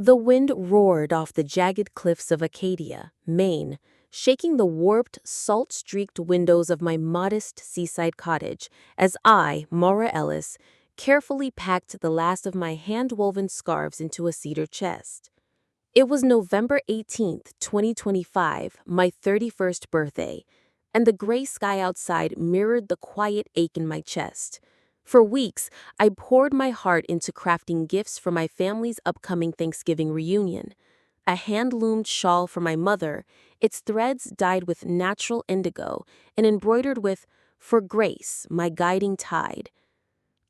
The wind roared off the jagged cliffs of Acadia, Maine, shaking the warped, salt-streaked windows of my modest seaside cottage as I, Maura Ellis, carefully packed the last of my hand-woven scarves into a cedar chest. It was November 18th, 2025, my 31st birthday, and the gray sky outside mirrored the quiet ache in my chest. For weeks, I poured my heart into crafting gifts for my family's upcoming Thanksgiving reunion. A hand-loomed shawl for my mother, its threads dyed with natural indigo and embroidered with "For Grace, my guiding tide."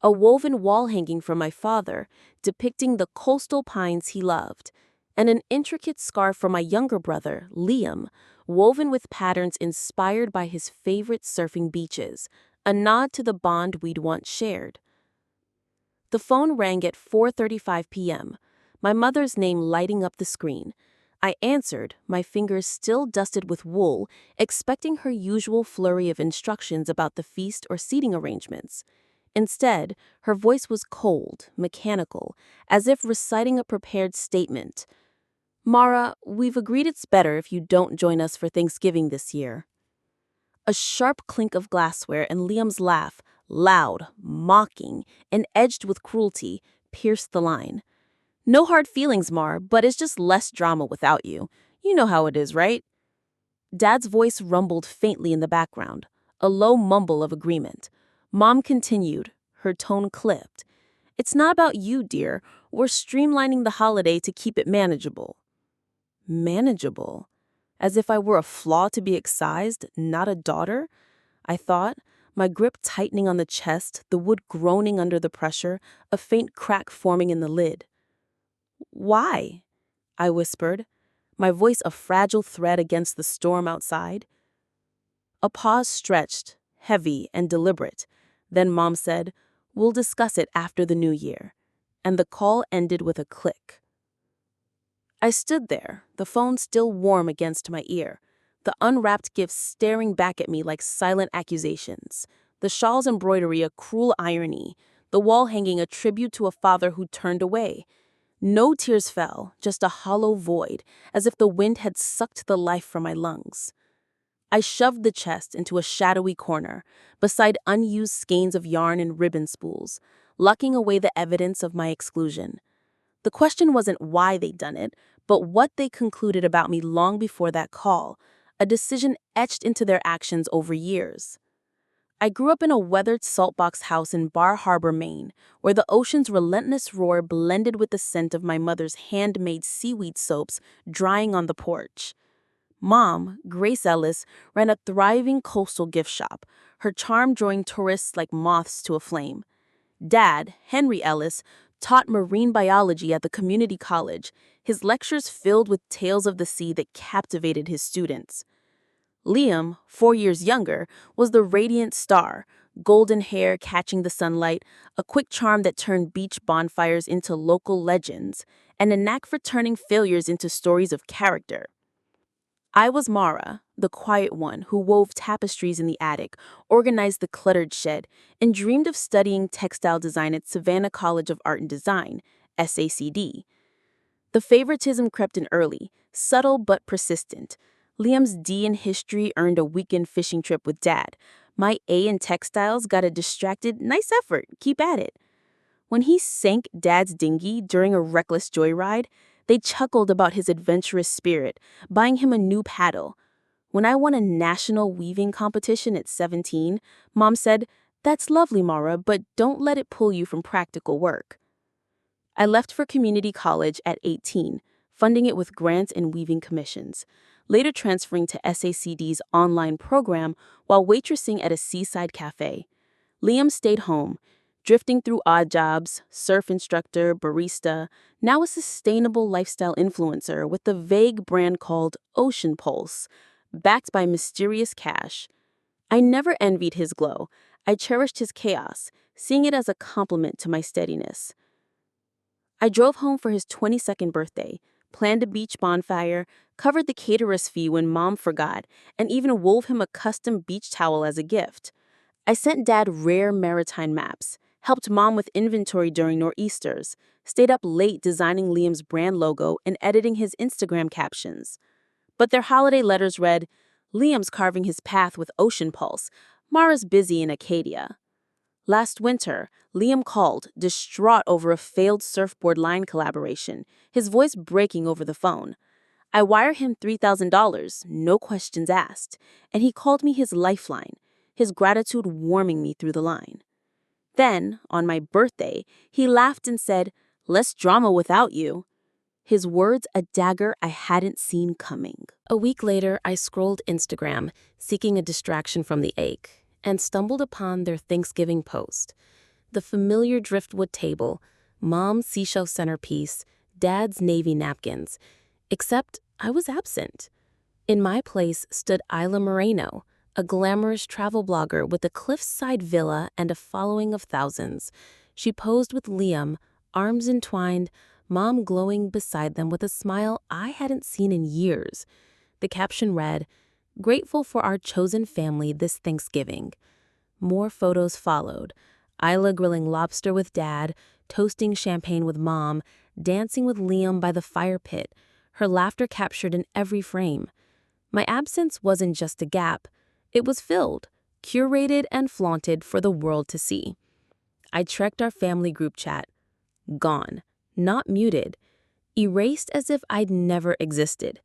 A woven wall hanging for my father, depicting the coastal pines he loved, and an intricate scarf for my younger brother, Liam, woven with patterns inspired by his favorite surfing beaches, a nod to the bond we'd once shared. The phone rang at 4:35 p.m., my mother's name lighting up the screen. I answered, my fingers still dusted with wool, expecting her usual flurry of instructions about the feast or seating arrangements. Instead, her voice was cold, mechanical, as if reciting a prepared statement. "Mara, we've agreed it's better if you don't join us for Thanksgiving this year." A sharp clink of glassware and Liam's laugh, loud, mocking, and edged with cruelty, pierced the line. "No hard feelings, Mar, but it's just less drama without you. You know how it is, right?" Dad's voice rumbled faintly in the background, a low mumble of agreement. Mom continued, her tone clipped. "It's not about you, dear. We're streamlining the holiday to keep it manageable." Manageable? As if I were a flaw to be excised, not a daughter? I thought, my grip tightening on the chest, the wood groaning under the pressure, a faint crack forming in the lid. "Why?" I whispered, my voice a fragile thread against the storm outside. A pause stretched, heavy and deliberate. Then Mom said, "We'll discuss it after the new year." And the call ended with a click. I stood there, the phone still warm against my ear, the unwrapped gifts staring back at me like silent accusations, the shawl's embroidery a cruel irony, the wall hanging a tribute to a father who turned away. No tears fell, just a hollow void, as if the wind had sucked the life from my lungs. I shoved the chest into a shadowy corner, beside unused skeins of yarn and ribbon spools, locking away the evidence of my exclusion. The question wasn't why they'd done it, but what they concluded about me long before that call, a decision etched into their actions over years. I grew up in a weathered saltbox house in Bar Harbor, Maine, where the ocean's relentless roar blended with the scent of my mother's handmade seaweed soaps drying on the porch. Mom, Grace Ellis, ran a thriving coastal gift shop, her charm drawing tourists like moths to a flame. Dad, Henry Ellis, taught marine biology at the community college, his lectures filled with tales of the sea that captivated his students. Liam, 4 years younger, was the radiant star, golden hair catching the sunlight, a quick charm that turned beach bonfires into local legends, and a knack for turning failures into stories of character. I was Mara, the quiet one who wove tapestries in the attic, organized the cluttered shed, and dreamed of studying textile design at Savannah College of Art and Design, SACD. The favoritism crept in early, subtle but persistent. Liam's D in history earned a weekend fishing trip with Dad. My A in textiles got a distracted, "Nice effort, keep at it." When he sank Dad's dinghy during a reckless joyride, they chuckled about his adventurous spirit, buying him a new paddle. When I won a national weaving competition at 17, Mom said, "That's lovely, Mara, but don't let it pull you from practical work." I left for community college at 18, funding it with grants and weaving commissions, later transferring to SACD's online program while waitressing at a seaside cafe. Liam stayed home, drifting through odd jobs, surf instructor, barista, now a sustainable lifestyle influencer with the vague brand called Ocean Pulse, backed by mysterious cash. I never envied his glow. I cherished his chaos, seeing it as a compliment to my steadiness. I drove home for his 22nd birthday, planned a beach bonfire, covered the caterer's fee when Mom forgot, and even wove him a custom beach towel as a gift. I sent Dad rare maritime maps, helped Mom with inventory during nor'easters, stayed up late designing Liam's brand logo and editing his Instagram captions. But their holiday letters read, Liam's carving his path with Ocean Pulse, Mara's busy in Acadia. Last winter, Liam called, distraught over a failed surfboard line collaboration, his voice breaking over the phone. I wire him $3,000, no questions asked, and he called me his lifeline, his gratitude warming me through the line. Then, on my birthday, he laughed and said, less drama without you. His words a dagger I hadn't seen coming. A week later, I scrolled Instagram, seeking a distraction from the ache, and stumbled upon their Thanksgiving post. The familiar driftwood table, Mom's seashell centerpiece, Dad's navy napkins. Except I was absent. In my place stood Isla Moreno, a glamorous travel blogger with a cliffside villa and a following of thousands. She posed with Liam, arms entwined, Mom glowing beside them with a smile I hadn't seen in years. The caption read, "Grateful for our chosen family this Thanksgiving." More photos followed. Isla grilling lobster with Dad, toasting champagne with Mom, dancing with Liam by the fire pit, her laughter captured in every frame. My absence wasn't just a gap. It was filled, curated and flaunted for the world to see. I checked our family group chat. Gone. Not muted. Erased as if I'd never existed.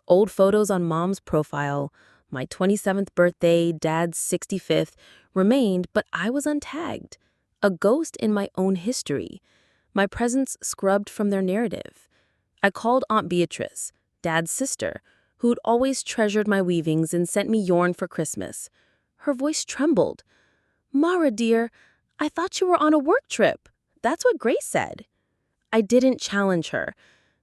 Old photos on Mom's profile, my 27th birthday, Dad's 65th, remained, but I was untagged. A ghost in my own history. My presence scrubbed from their narrative. I called Aunt Beatrice, Dad's sister, who'd always treasured my weavings and sent me yarn for Christmas. Her voice trembled. Mara, dear, I thought you were on a work trip. That's what Grace said. I didn't challenge her.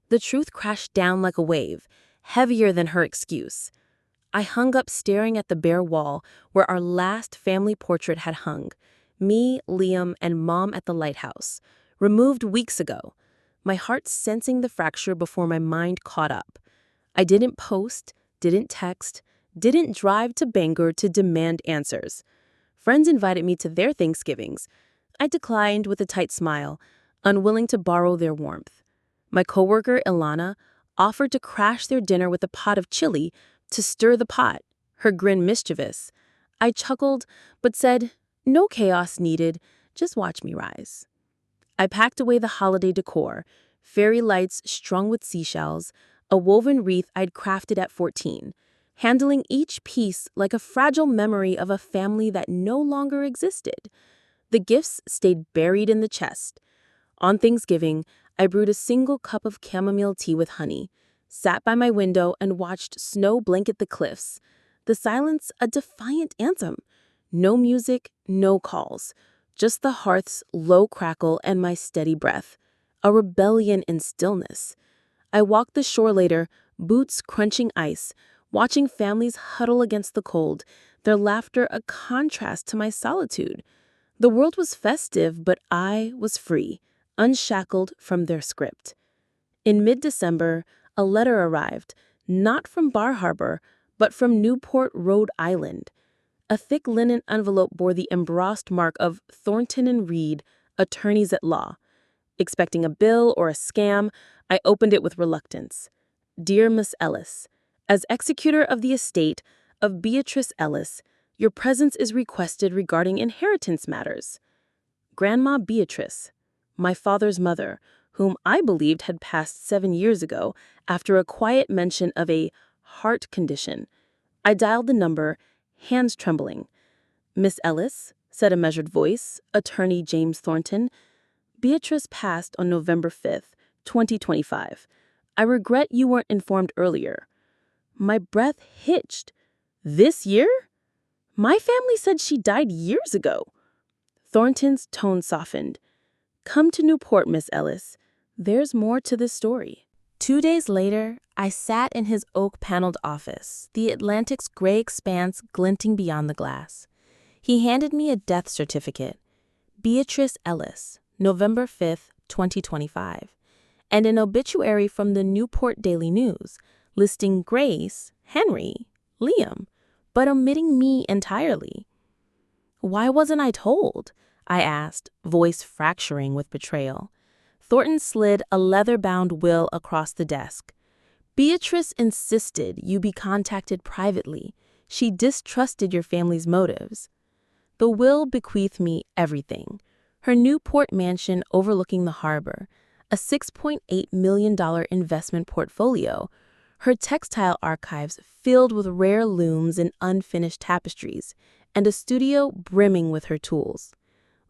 The truth crashed down like a wave, heavier than her excuse. I hung up staring at the bare wall where our last family portrait had hung. Me, Liam, and Mom at the lighthouse. Removed weeks ago. My heart sensing the fracture before my mind caught up. I didn't post, didn't text, didn't drive to Bangor to demand answers. Friends invited me to their Thanksgivings. I declined with a tight smile, unwilling to borrow their warmth. My coworker, Ilana, offered to crash their dinner with a pot of chili to stir the pot, her grin mischievous. I chuckled, but said, no chaos needed, just watch me rise. I packed away the holiday decor, fairy lights strung with seashells, a woven wreath I'd crafted at 14, handling each piece like a fragile memory of a family that no longer existed. The gifts stayed buried in the chest. On Thanksgiving, I brewed a single cup of chamomile tea with honey, sat by my window and watched snow blanket the cliffs. The silence a defiant anthem. No music, no calls. Just the hearth's low crackle and my steady breath. A rebellion in stillness. I walked the shore later, boots crunching ice, watching families huddle against the cold, their laughter a contrast to my solitude. The world was festive, but I was free, unshackled from their script. In mid-December, a letter arrived, not from Bar Harbor, but from Newport, Rhode Island. A thick linen envelope bore the embossed mark of Thornton and Reed, attorneys at law. Expecting a bill or a scam, I opened it with reluctance. Dear Miss Ellis, as executor of the estate of Beatrice Ellis, your presence is requested regarding inheritance matters. Grandma Beatrice, my father's mother, whom I believed had passed 7 years ago after a quiet mention of a heart condition. I dialed the number, hands trembling. Miss Ellis, said a measured voice, attorney James Thornton, Beatrice passed on November 5th, 2025. I regret you weren't informed earlier. My breath hitched. This year? My family said she died years ago. Thornton's tone softened. Come to Newport, Miss Ellis. There's more to this story. 2 days later, I sat in his oak-paneled office, the Atlantic's gray expanse glinting beyond the glass. He handed me a death certificate. Beatrice Ellis, November 5th, 2025, and an obituary from the Newport Daily News, listing Grace, Henry, Liam, but omitting me entirely. Why wasn't I told? I asked, voice fracturing with betrayal. Thornton slid a leather-bound will across the desk. Beatrice insisted you be contacted privately. She distrusted your family's motives. The will bequeathed me everything. Her Newport mansion overlooking the harbor, a $6.8 million investment portfolio, her textile archives filled with rare looms and unfinished tapestries, and a studio brimming with her tools.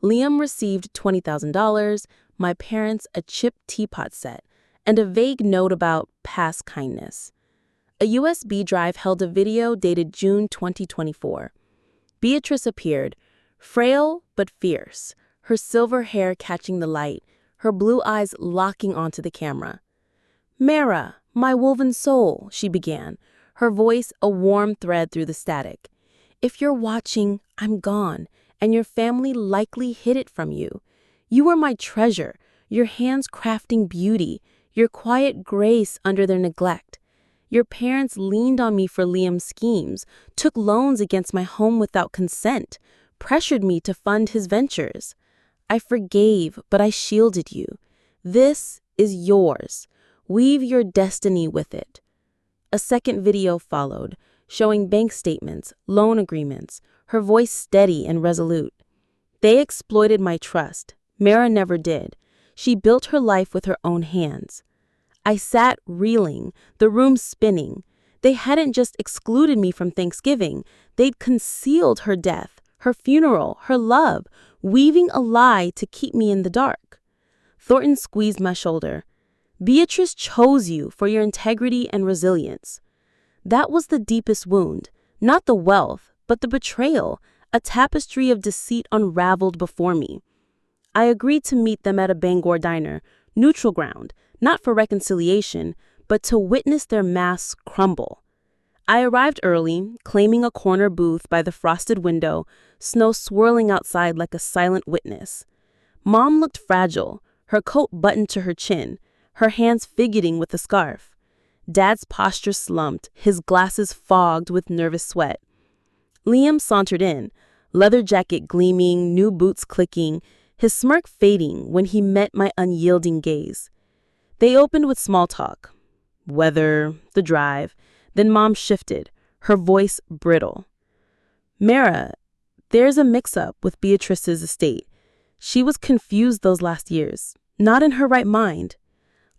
Liam received $20,000, my parents a chipped teapot set, and a vague note about past kindness. A USB drive held a video dated June 2024. Beatrice appeared, frail but fierce, her silver hair catching the light, her blue eyes locking onto the camera. "Mara, my woven soul," she began, her voice a warm thread through the static. "If you're watching, I'm gone, and your family likely hid it from you. You were my treasure, your hands crafting beauty, your quiet grace under their neglect. Your parents leaned on me for Liam's schemes, took loans against my home without consent, pressured me to fund his ventures. I forgave, but I shielded you. This is yours. Weave your destiny with it." A second video followed, showing bank statements, loan agreements, her voice steady and resolute. "They exploited my trust. Mara never did. She built her life with her own hands." I sat reeling, the room spinning. They hadn't just excluded me from Thanksgiving, they'd concealed her death, her funeral, her love, weaving a lie to keep me in the dark. Thornton squeezed my shoulder. "Beatrice chose you for your integrity and resilience." That was the deepest wound, not the wealth, but the betrayal, a tapestry of deceit unraveled before me. I agreed to meet them at a Bangor diner, neutral ground, not for reconciliation, but to witness their masks crumble. I arrived early, claiming a corner booth by the frosted window, snow swirling outside like a silent witness. Mom looked fragile, her coat buttoned to her chin, her hands fidgeting with a scarf. Dad's posture slumped, his glasses fogged with nervous sweat. Liam sauntered in, leather jacket gleaming, new boots clicking, his smirk fading when he met my unyielding gaze. They opened with small talk. Weather, the drive. Then Mom shifted, her voice brittle. "Mara, there's a mix-up with Beatrice's estate. She was confused those last years, not in her right mind."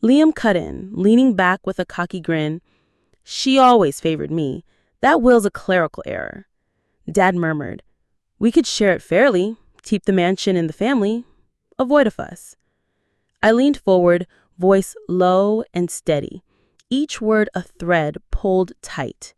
Liam cut in, leaning back with a cocky grin. "She always favored me. That will's a clerical error." Dad murmured, "We could share it fairly, keep the mansion in the family, avoid a fuss." I leaned forward, voice low and steady, each word a thread pulled tight.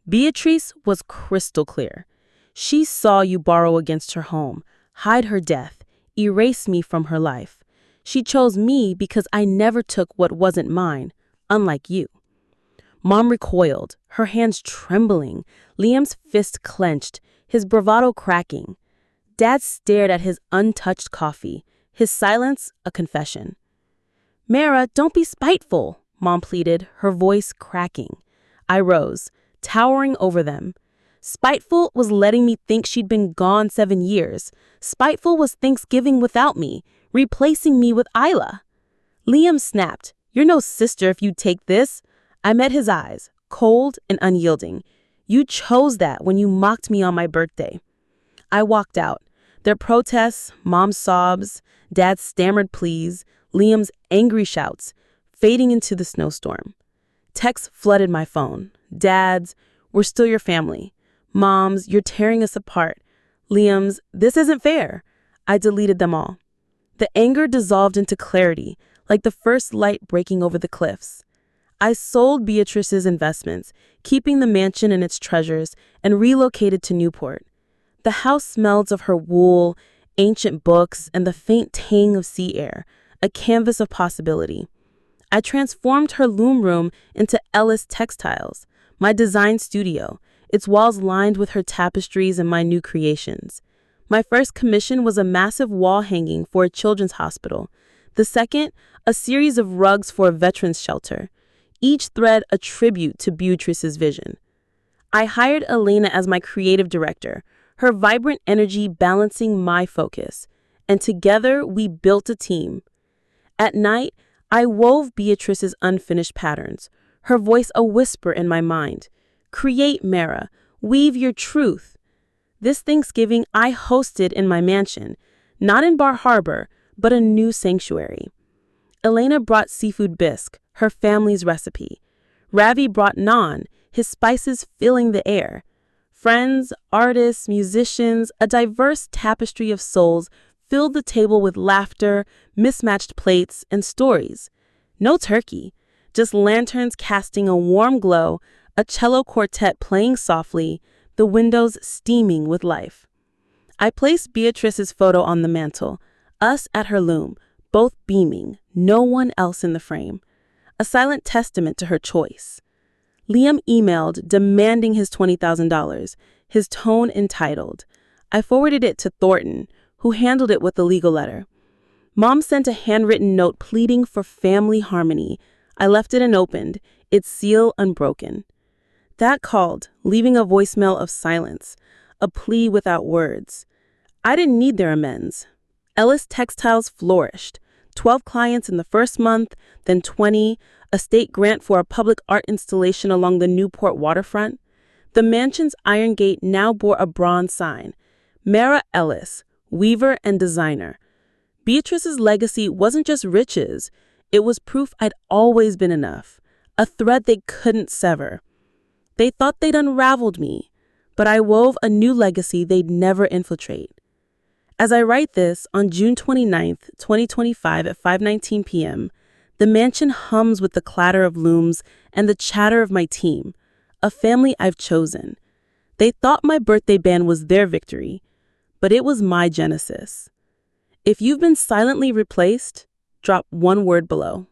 Beatrice was crystal clear. She saw you borrow against her home, hide her death, erase me from her life. She chose me because I never took what wasn't mine, unlike you. Mom recoiled, her hands trembling, Liam's fist clenched, his bravado cracking. Dad stared at his untouched coffee, his silence a confession. "Mara, don't be spiteful," Mom pleaded, her voice cracking. I rose, towering over them. Spiteful was letting me think she'd been gone 7 years. Spiteful was Thanksgiving without me, replacing me with Isla. Liam snapped, "You're no sister if you take this." I met his eyes, cold and unyielding. "You chose that when you mocked me on my birthday." I walked out. Their protests, Mom's sobs, Dad's stammered pleas, Liam's angry shouts, fading into the snowstorm. Texts flooded my phone. Dad's, "We're still your family." Mom's, "You're tearing us apart." Liam's, "This isn't fair." I deleted them all. The anger dissolved into clarity, like the first light breaking over the cliffs. I sold Beatrice's investments, keeping the mansion and its treasures, and relocated to Newport. The house smelled of her wool, ancient books, and the faint tang of sea air, a canvas of possibility. I transformed her loom room into Ellis Textiles, my design studio, its walls lined with her tapestries and my new creations. My first commission was a massive wall hanging for a children's hospital. The second, a series of rugs for a veterans shelter, each thread a tribute to Beatrice's vision. I hired Elena as my creative director, her vibrant energy balancing my focus, and together we built a team. At night, I wove Beatrice's unfinished patterns, her voice a whisper in my mind. Create, Mara. Weave your truth. This Thanksgiving, I hosted in my mansion, not in Bar Harbor, but a new sanctuary. Elena brought seafood bisque, her family's recipe. Ravi brought naan, his spices filling the air. Friends, artists, musicians, a diverse tapestry of souls filled the table with laughter, mismatched plates, and stories. No turkey, just lanterns casting a warm glow, a cello quartet playing softly, the windows steaming with life. I placed Beatrice's photo on the mantel, us at her loom, both beaming, no one else in the frame. A silent testament to her choice. Liam emailed demanding his $20,000, his tone entitled. I forwarded it to Thornton, who handled it with the legal letter. Mom sent a handwritten note pleading for family harmony. I left it unopened, its seal unbroken. That called, leaving a voicemail of silence, a plea without words. I didn't need their amends. Ellis Textiles flourished. 12 clients in the first month, then 20, a state grant for a public art installation along the Newport waterfront. The mansion's iron gate now bore a bronze sign, Mara Ellis, weaver and designer. Beatrice's legacy wasn't just riches, it was proof I'd always been enough, a thread they couldn't sever. They thought they'd unraveled me, but I wove a new legacy they'd never infiltrate. As I write this, on June 29th, 2025 at 5:19 p.m., the mansion hums with the clatter of looms and the chatter of my team, a family I've chosen. They thought my birthday band was their victory, but it was my genesis. If you've been silently replaced, drop one word below.